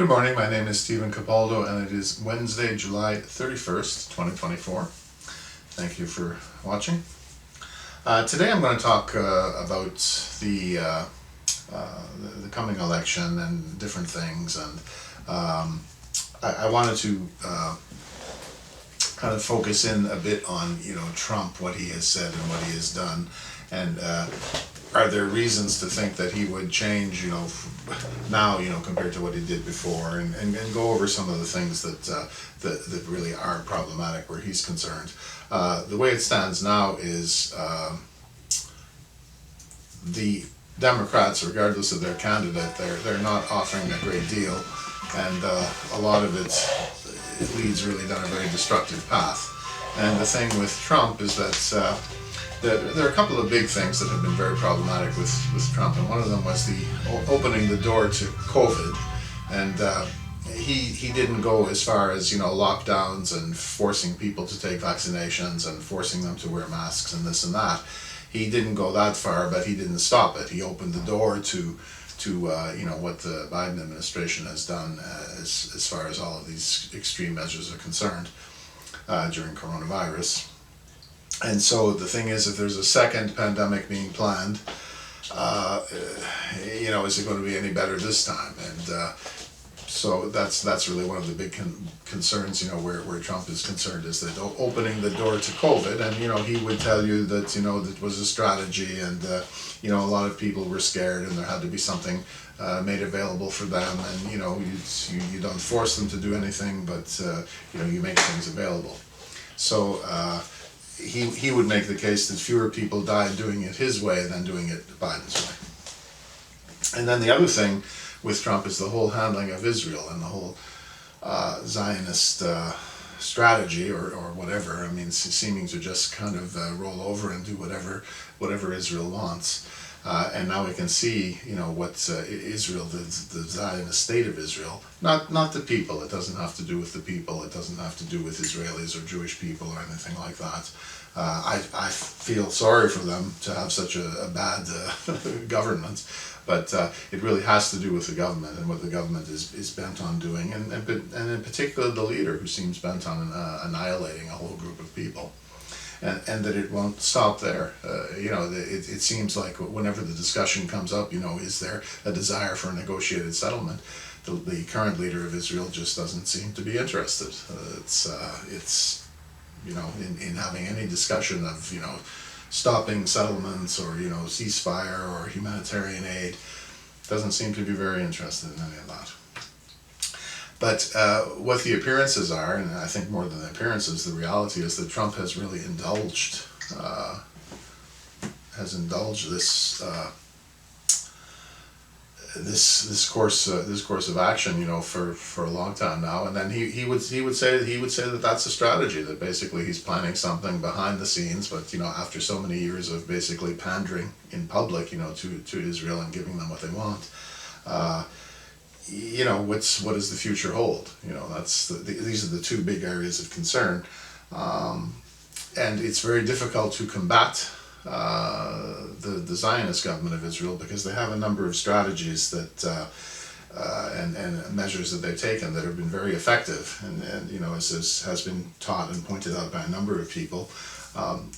Good morning, my name is Stephen Capaldo and it is Wednesday, July 31st, 2024. Thank you for watching. Today I'm going to talk about the coming election and different things, and I wanted to kind of focus in a bit on Trump, what he has said and what he has done, and are there reasons to think that he would change, now, compared to what he did before, and go over some of the things that really are problematic where he's concerned. The way it stands now is the Democrats, regardless of their candidate, they're not offering a great deal, and a lot of it leads really down a very destructive path. And the thing with Trump is that there are a couple of big things that have been very problematic with Trump, and one of them was the opening the door to COVID, and he didn't go as far as lockdowns and forcing people to take vaccinations and forcing them to wear masks and this and that. He didn't go that far, but he didn't stop it. He opened the door to what the Biden administration has done as far as all of these extreme measures are concerned during coronavirus. And so the thing is, if there's a second pandemic being planned, is it going to be any better this time? And so that's really one of the big concerns, where Trump is concerned, is that opening the door to COVID, and he would tell you that that was a strategy, and a lot of people were scared, and there had to be something made available for them, and you don't force them to do anything, but you make things available. So he would make the case that fewer people died doing it his way than doing it Biden's way. And then the other thing with Trump is the whole handling of Israel and the whole Zionist strategy or whatever. I mean, seeming to just kind of roll over and do whatever Israel wants. And now we can see, what Israel, the Zionist state of Israel, not the people. It doesn't have to do with the people. It doesn't have to do with Israelis or Jewish people or anything like that. I feel sorry for them to have such a bad government, but it really has to do with the government and what the government is bent on doing, and in particular the leader, who seems bent on annihilating a whole group of people. And that it won't stop there. It seems like whenever the discussion comes up, is there a desire for a negotiated settlement? The current leader of Israel just doesn't seem to be interested. It's in having any discussion of stopping settlements or ceasefire or humanitarian aid, doesn't seem to be very interested in any of that. But what the appearances are, and I think more than the appearances, the reality is that Trump has really indulged this course of action, for a long time now. And then he would say that that's a strategy, that basically he's planning something behind the scenes, but after so many years of basically pandering in public, to Israel and giving them what they want. What does the future hold? These are the two big areas of concern, and it's very difficult to combat the Zionist government of Israel, because they have a number of strategies that and measures that they've taken that have been very effective, and as has been taught and pointed out by a number of people.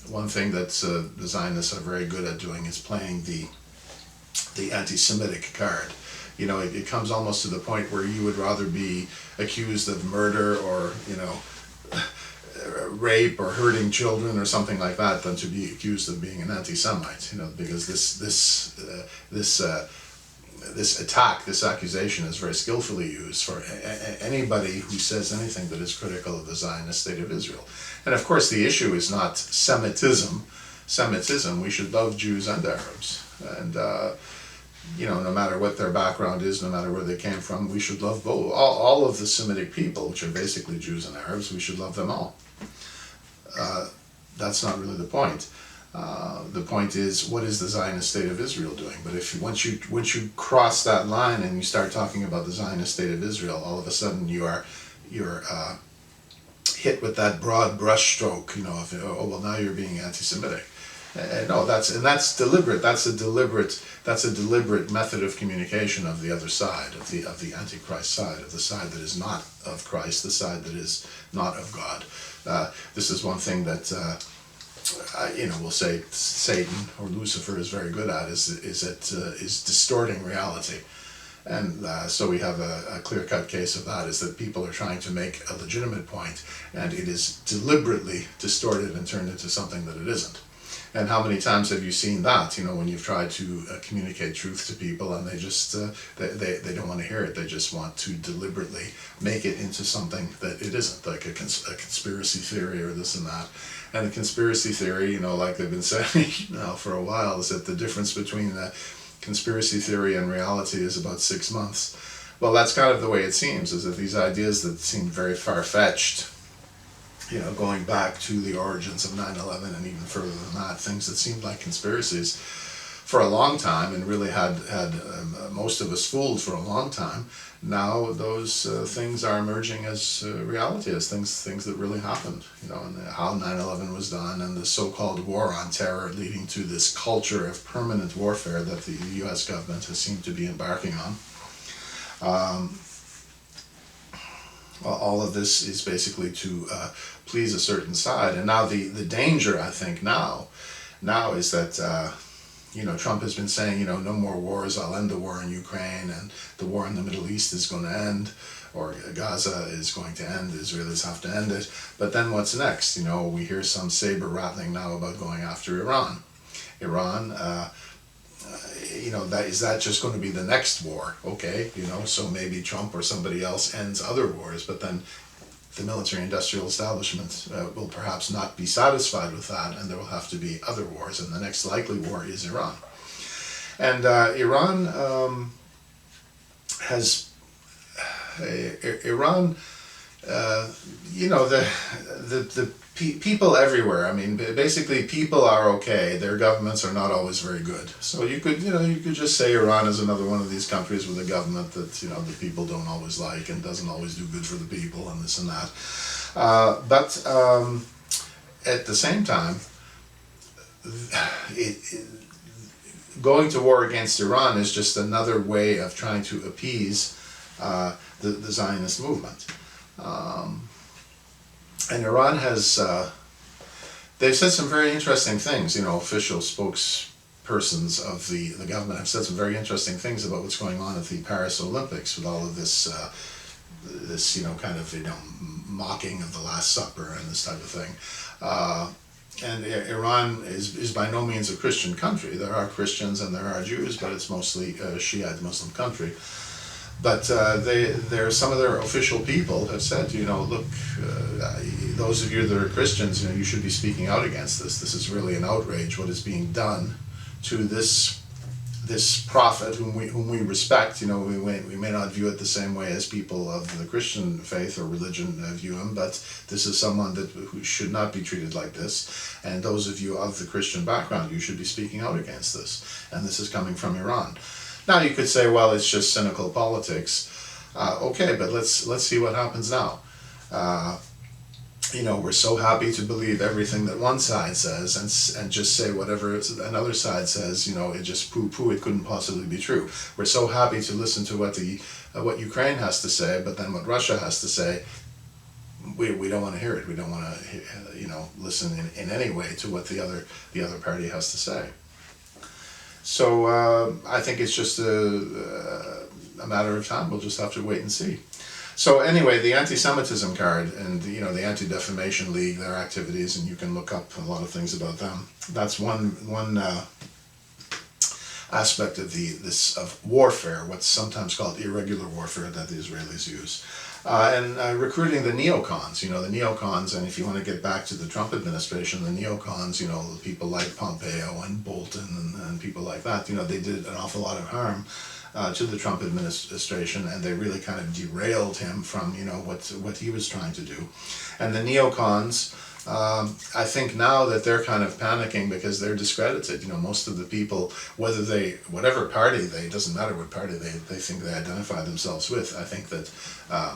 One thing that the Zionists are very good at doing is playing the anti-Semitic card. It comes almost to the point where you would rather be accused of murder or, rape or hurting children or something like that than to be accused of being an anti-Semite, because this attack, this accusation is very skillfully used for anybody who says anything that is critical of the Zionist state of Israel. And of course the issue is not Semitism. We should love Jews and Arabs. And no matter what their background is, no matter where they came from, we should love both. All of the Semitic people, which are basically Jews and Arabs, we should love them all. That's not really the point. The point is, what is the Zionist state of Israel doing? But once you cross that line and you start talking about the Zionist state of Israel, all of a sudden you're hit with that broad brushstroke, of, oh well, now you're being anti-Semitic. No, that's deliberate. That's a deliberate method of communication of the other side, of the Antichrist side, of the side that is not of Christ, the side that is not of God. This is one thing that we'll say Satan or Lucifer is very good at, is distorting reality. And so we have a clear-cut case of that, is that people are trying to make a legitimate point, and it is deliberately distorted and turned into something that it isn't. And how many times have you seen that, when you've tried to communicate truth to people, and they just, they don't want to hear it, they just want to deliberately make it into something that it isn't, like a conspiracy theory or this and that. And the conspiracy theory, like they've been saying now for a while, is that the difference between the conspiracy theory and reality is about 6 months. Well, that's kind of the way it seems, is that these ideas that seem very far-fetched, going back to the origins of 9/11 and even further than that, things that seemed like conspiracies for a long time and really had most of us fooled for a long time. Now those things are emerging as reality, as things that really happened, and how 9/11 was done, and the so-called war on terror leading to this culture of permanent warfare that the U.S. government has seemed to be embarking on. All of this is basically to please a certain side. And now the danger, I think, now is that, Trump has been saying, no more wars, I'll end the war in Ukraine, and the war in the Middle East is going to end, or Gaza is going to end, the Israelis have to end it. But then what's next? We hear some saber rattling now about going after Iran. Is that just going to be the next war? Okay, so maybe Trump or somebody else ends other wars, but then the military-industrial establishment will perhaps not be satisfied with that, and there will have to be other wars, and the next likely war is Iran. And Iran has... Iran, the people everywhere, basically people are okay, their governments are not always very good. So you could just say Iran is another one of these countries with a government that, the people don't always like and doesn't always do good for the people and this and that. But at the same time, going to war against Iran is just another way of trying to appease the Zionist movement. And Iran has, they've said some very interesting things, official spokespersons of the government have said some very interesting things about what's going on at the Paris Olympics with all of this, mocking of the Last Supper and this type of thing. And Iran is by no means a Christian country. There are Christians and there are Jews, but it's mostly a Shiite Muslim country. But some of their official people have said, look, those of you that are Christians, you should be speaking out against this. This is really an outrage, what is being done to this prophet whom we respect. We may not view it the same way as people of the Christian faith or religion view him, but this is someone who should not be treated like this. And those of you of the Christian background, you should be speaking out against this. And this is coming from Iran. Now you could say, well, it's just cynical politics. Okay, but let's see what happens now. We're so happy to believe everything that one side says and just say whatever another side says. It just poo-poo. It couldn't possibly be true. We're so happy to listen to what Ukraine has to say, but then what Russia has to say, we don't want to hear it. We don't want to listen in any way to what the other party has to say. So I think it's just a matter of time. We'll just have to wait and see. So anyway, the anti-Semitism card and the Anti-Defamation League, their activities, and you can look up a lot of things about them. That's one aspect of of warfare, what's sometimes called irregular warfare that the Israelis use. And recruiting the neocons, the neocons, and if you want to get back to the Trump administration, the neocons, people like Pompeo and Bolton and people like that, they did an awful lot of harm to the Trump administration, and they really kind of derailed him from, what he was trying to do. And the neocons I think now that they're kind of panicking because they're discredited. Most of the people, whatever party it doesn't matter what party they think they identify themselves with. I think that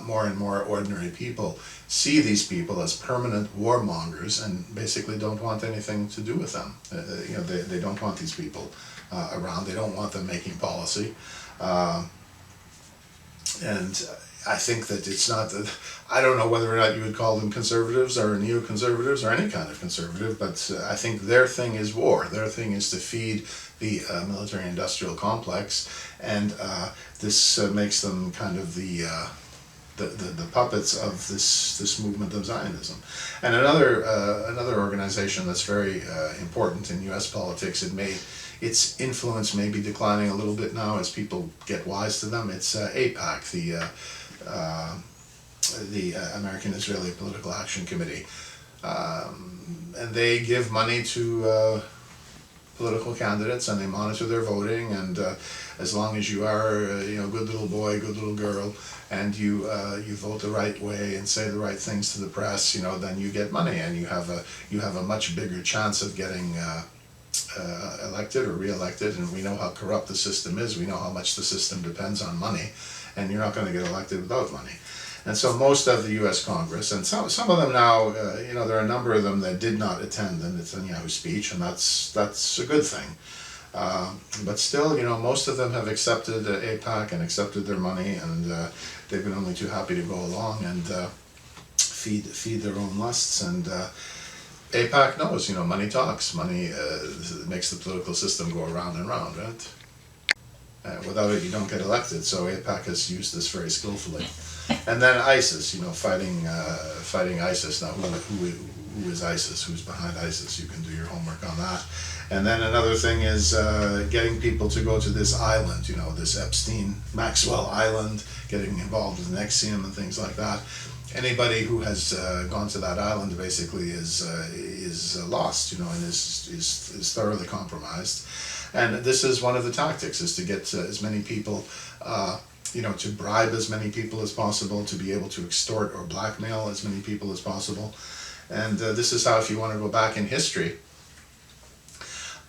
more and more ordinary people see these people as permanent warmongers and basically don't want anything to do with them. They don't want these people around. They don't want them making policy. And I think that it's not that, I don't know whether or not you would call them conservatives or neoconservatives or any kind of conservative, but I think their thing is war. Their thing is to feed the military-industrial complex, and this makes them kind of the puppets of this movement of Zionism. And another organization that's very important in U.S. politics, its influence may be declining a little bit now as people get wise to them. It's AIPAC, the American Israeli Political Action Committee, and they give money to political candidates, and they monitor their voting, and as long as you are good little boy, good little girl, and you vote the right way and say the right things to the press, then you get money, and you have a much bigger chance of getting elected or re-elected. And we know how corrupt the system is. We know how much the system depends on money, and you're not going to get elected without money. And so most of the U.S. Congress, and some of them now, there are a number of them that did not attend the Netanyahu speech, and that's a good thing. But still, most of them have accepted AIPAC and accepted their money, and they've been only too happy to go along and feed their own lusts. And AIPAC knows, money talks. Money makes the political system go around and round, right? Without it, you don't get elected. So AIPAC has used this very skillfully. And then ISIS, fighting ISIS. Now, who is ISIS? Who's behind ISIS? You can do your homework on that. And then another thing is getting people to go to this island, this Epstein-Maxwell island, getting involved with NXIVM and things like that. Anybody who has gone to that island basically is lost, and is thoroughly compromised. And this is one of the tactics: is to get as many people, to bribe as many people as possible, to be able to extort or blackmail as many people as possible. And this is how, if you want to go back in history,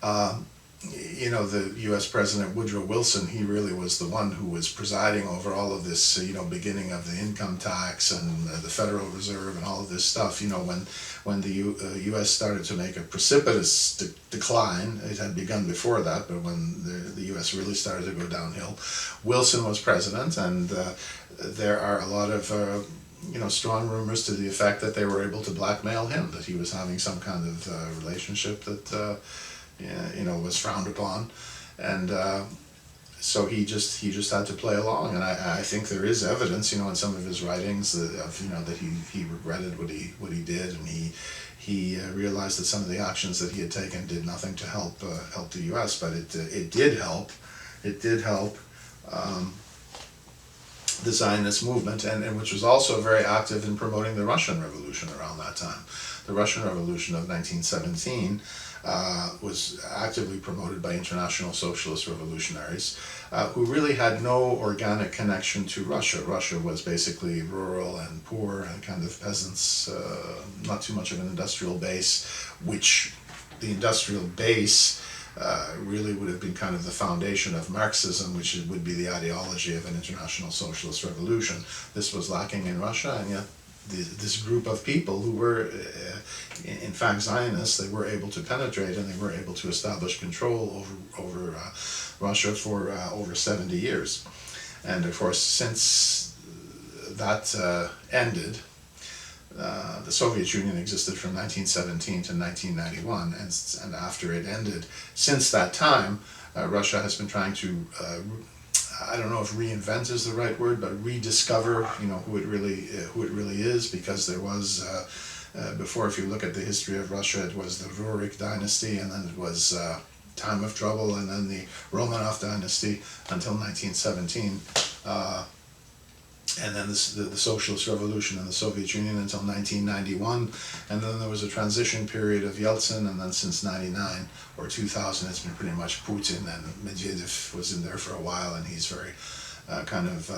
the U.S. President Woodrow Wilson, he really was the one who was presiding over all of this, beginning of the income tax and the Federal Reserve and all of this stuff. When the U.S. started to make a precipitous decline, it had begun before that, but when the U.S. really started to go downhill, Wilson was president, and there are a lot of strong rumors to the effect that they were able to blackmail him, that he was having some kind of relationship that was frowned upon, and so he just had to play along. And I think there is evidence, in some of his writings that he regretted what he did, and he realized that some of the actions that he had taken did nothing to help the U.S., but it did help. It did help the Zionist movement, and which was also very active in promoting the Russian Revolution around that time. The Russian Revolution of 1917 was actively promoted by international socialist revolutionaries who really had no organic connection to Russia. Russia was basically rural and poor and kind of peasants, not too much of an industrial base, which the industrial base really would have been kind of the foundation of Marxism, which would be the ideology of an international socialist revolution. This was lacking in Russia, and yet this group of people who were, in fact, Zionists, they were able to penetrate, and they were able to establish control over Russia for over 70 years. And of course, since that ended, the Soviet Union existed from 1917 to 1991, and after it ended, since that time, Russia has been trying to, I don't know if reinvent is the right word, but rediscover, who it really is, because there was, before, if you look at the history of Russia, it was the Rurik dynasty, and then it was time of trouble, and then the Romanov dynasty until 1917. And then the Socialist Revolution in the Soviet Union until 1991, and then there was a transition period of Yeltsin, and then since 99 or 2000 it's been pretty much Putin, and Medvedev was in there for a while, and he's very kind of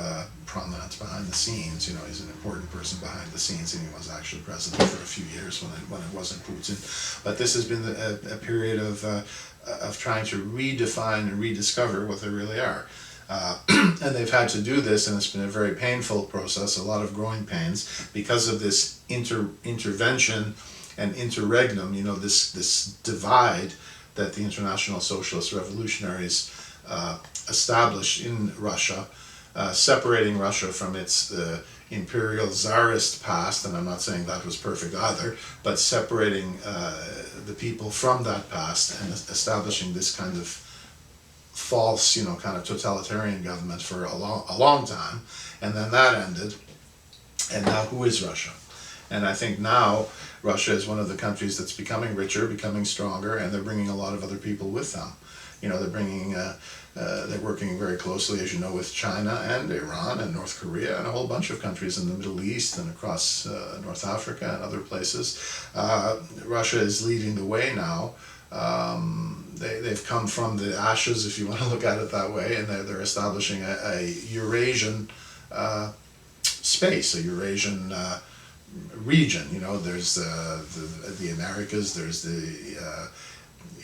prominent behind the scenes. You know, he's an important person behind the scenes, and he was actually president for a few years when it wasn't Putin. But this has been a period of trying to redefine and rediscover what they really are. And they've had to do this, and it's been a very painful process, a lot of growing pains, because of this intervention and interregnum, you know, this divide that the International Socialist Revolutionaries established in Russia, separating Russia from its imperial czarist past, and I'm not saying that was perfect either, but separating the people from that past and establishing this kind of false, you know, kind of totalitarian government for a long time, and then that ended, and now who is Russia? And I think now Russia is one of the countries that's becoming richer, becoming stronger, and they're bringing a lot of other people with them. You know, they're bringing, they're working very closely, as you know, with China and Iran and North Korea and a whole bunch of countries in the Middle East and across North Africa and other places. Russia is leading the way now. They've come from the ashes, if you want to look at it that way, and they're establishing a Eurasian space, a Eurasian region. You know, there's the Americas, there's the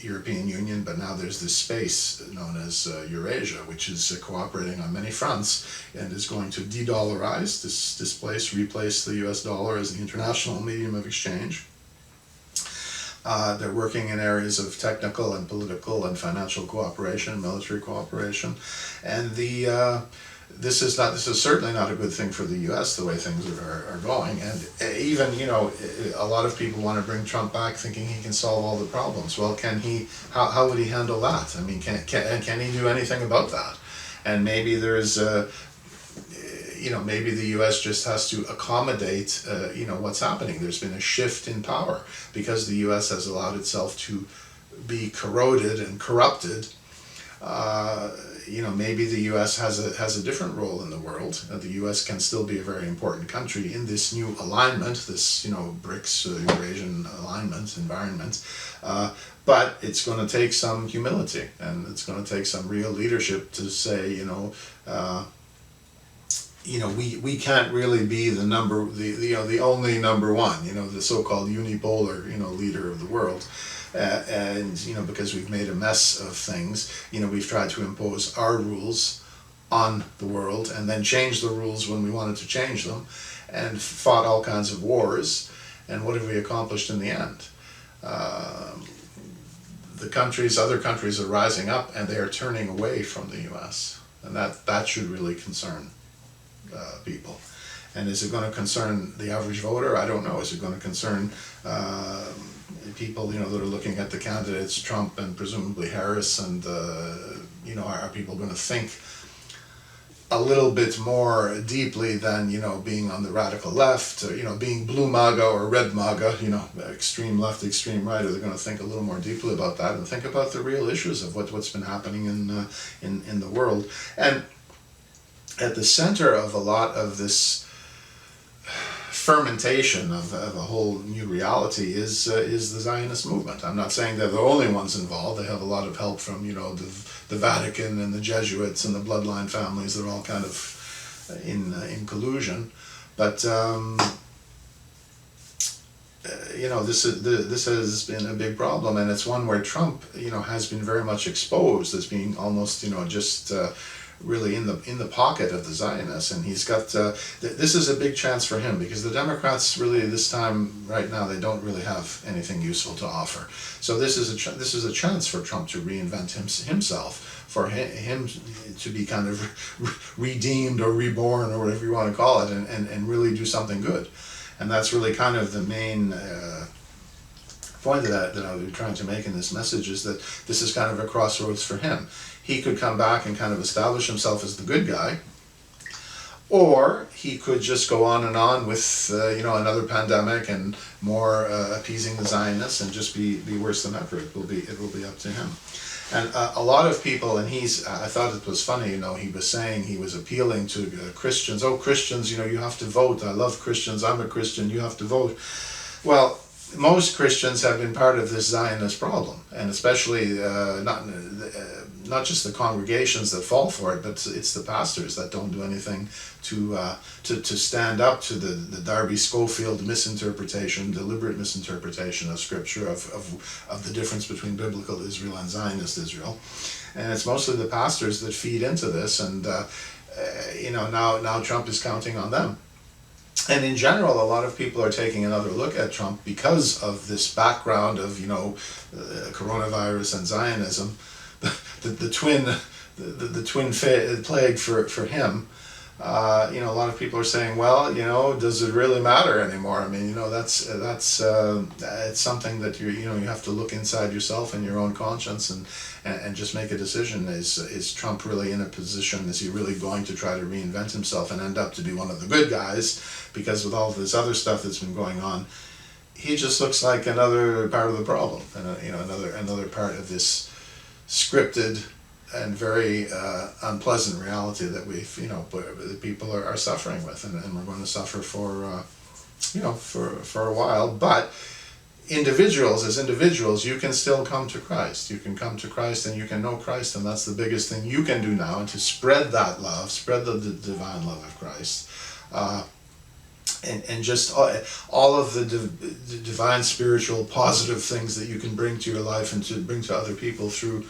European Union, but now there's this space known as Eurasia, which is cooperating on many fronts and is going to de-dollarize, displace, replace the US dollar as the international medium of exchange. They're working in areas of technical and political and financial cooperation, military cooperation, and this is certainly not a good thing for the U.S. the way things are going. And even, you know, a lot of people want to bring Trump back, thinking he can solve all the problems. Well, can he? How would he handle that? I mean, can he do anything about that? And maybe there's you know, maybe the U.S. just has to accommodate, you know, what's happening. There's been a shift in power because the U.S. has allowed itself to be corroded and corrupted. You know, maybe the U.S. has a different role in the world. The U.S. can still be a very important country in this new alignment, this, you know, BRICS, Eurasian alignment environment. But it's going to take some humility, and it's going to take some real leadership to say, you know, we can't really be the only number one, you know, the so-called unipolar, you know, leader of the world. And, you know, because we've made a mess of things, you know, we've tried to impose our rules on the world and then change the rules when we wanted to change them, and fought all kinds of wars. And what have we accomplished in the end? Other countries are rising up, and they are turning away from the U.S. And that should really concern people. And is it going to concern the average voter? I don't know. Is it going to concern people, you know, that are looking at the candidates, Trump and presumably Harris, and you know, are people going to think a little bit more deeply than, you know, being on the radical left, or, you know, being blue MAGA or red MAGA, you know, extreme left, extreme right? Are they going to think a little more deeply about that and think about the real issues of what's been happening in the world? And at the center of a lot of this fermentation of a whole new reality is the Zionist movement. I'm not saying they're the only ones involved. They have a lot of help from, you know, the Vatican and the Jesuits and the bloodline families. They're all kind of in collusion. But you know, this has been a big problem, and it's one where Trump, you know, has been very much exposed as being almost, you know, just really in the pocket of the Zionists, and he's got this is a big chance for him, because the Democrats really this time right now, they don't really have anything useful to offer. So this is a chance for Trump to reinvent himself, for him to be kind of redeemed or reborn or whatever you want to call it, and really do something good. And that's really kind of the main point that I was trying to make in this message, is that this is kind of a crossroads for him. He could come back and kind of establish himself as the good guy, or he could just go on and on with you know, another pandemic and more appeasing the Zionists, and just be worse than ever. It will be up to him. And a lot of people, and I thought it was funny, you know, he was saying, he was appealing to Christians. Oh, Christians, you know, you have to vote. I love Christians. I'm a Christian. You have to vote. Well, most Christians have been part of this Zionist problem, and especially not just the congregations that fall for it, but it's the pastors that don't do anything to stand up to the Darby Scofield misinterpretation, deliberate misinterpretation of Scripture, of the difference between biblical Israel and Zionist Israel. And it's mostly the pastors that feed into this, and now Trump is counting on them. And in general, a lot of people are taking another look at Trump because of this background of coronavirus and Zionism, the twin plague for him. A lot of people are saying, well, does it really matter anymore? I mean, that's it's something that you have to look inside yourself and your own conscience and just make a decision. Is Trump really in a position? Is he really going to try to reinvent himself and end up to be one of the good guys? Because with all of this other stuff that's been going on, he just looks like another part of the problem, and another part of this scripted and very unpleasant reality that that people are suffering with, and we're going to suffer for a while. But as individuals, you can still come to Christ. You can come to Christ and you can know Christ, and that's the biggest thing you can do now, and to spread that love, spread the divine love of Christ. And just all of the divine, spiritual, positive things that you can bring to your life and to bring to other people through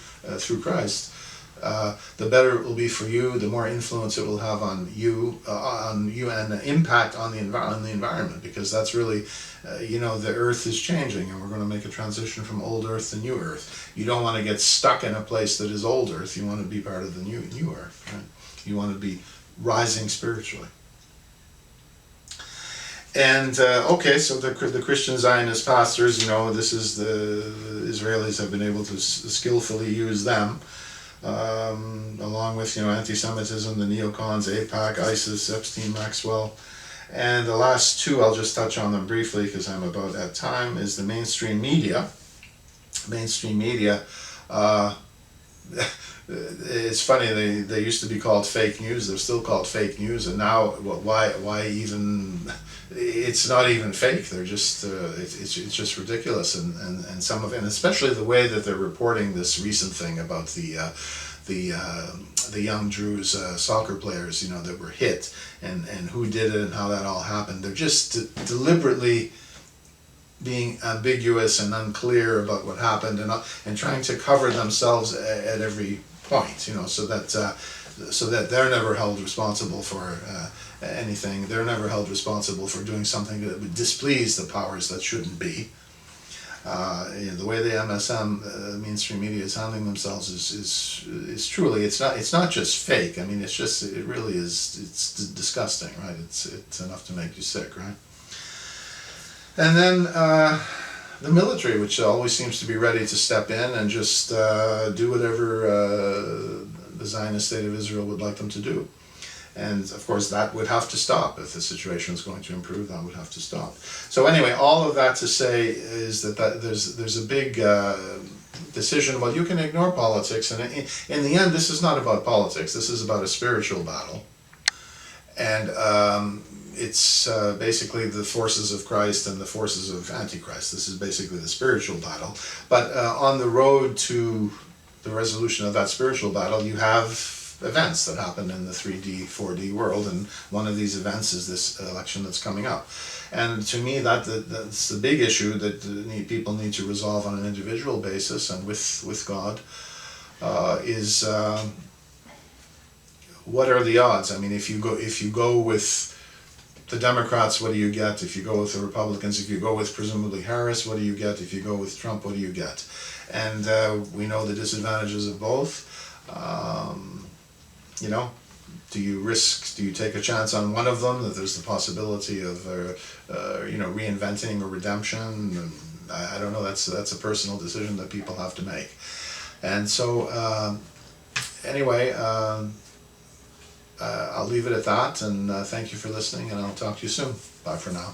Christ. The better it will be for you, the more influence it will have on you and the impact on the environment, because that's really, the earth is changing, and we're going to make a transition from old earth to new earth. You don't want to get stuck in a place that is old earth. You want to be part of the new earth, right? You want to be rising spiritually. And so the Christian Zionist pastors, this is the Israelis have been able to skillfully use them, along with anti-Semitism, the neocons, AIPAC, ISIS, Epstein, Maxwell, and the last two I'll just touch on them briefly because I'm about at time. Is the mainstream media. Mainstream media. It's funny, they used to be called fake news. They're still called fake news, and now why even? It's not even fake. They're just it's just ridiculous, and some of, and especially the way that they're reporting this recent thing about the young Druze soccer players, that were hit, and who did it and how that all happened. They're just deliberately being ambiguous and unclear about what happened, and trying to cover themselves at every point, so that they're never held responsible for anything. They're never held responsible for doing something that would displease the powers that shouldn't be. The way the MSM, mainstream media, is handling themselves is truly, it's not just fake. I mean, it really is. It's disgusting, right? It's enough to make you sick, right? And then the military, which always seems to be ready to step in and just do whatever the Zionist state of Israel would like them to do. And of course that would have to stop. If the situation is going to improve, that would have to stop. So anyway, all of that to say is that there's a big decision. Well, you can ignore politics, and in the end, this is not about politics. This is about a spiritual battle. And it's basically the forces of Christ and the forces of Antichrist. This is basically the spiritual battle. But on the road to the resolution of that spiritual battle, you have events that happen in the 3D, 4D world, and one of these events is this election that's coming up. And to me, that's the big issue that people need to resolve on an individual basis and with God, is what are the odds? I mean, if you go with the Democrats, what do you get? If you go with the Republicans, if you go with presumably Harris, what do you get? If you go with Trump, what do you get? And we know the disadvantages of both. Do you take a chance on one of them, that there's the possibility of reinventing or redemption? And I don't know. That's a personal decision that people have to make. And so anyway, I'll leave it at that, and thank you for listening, and I'll talk to you soon. Bye for now.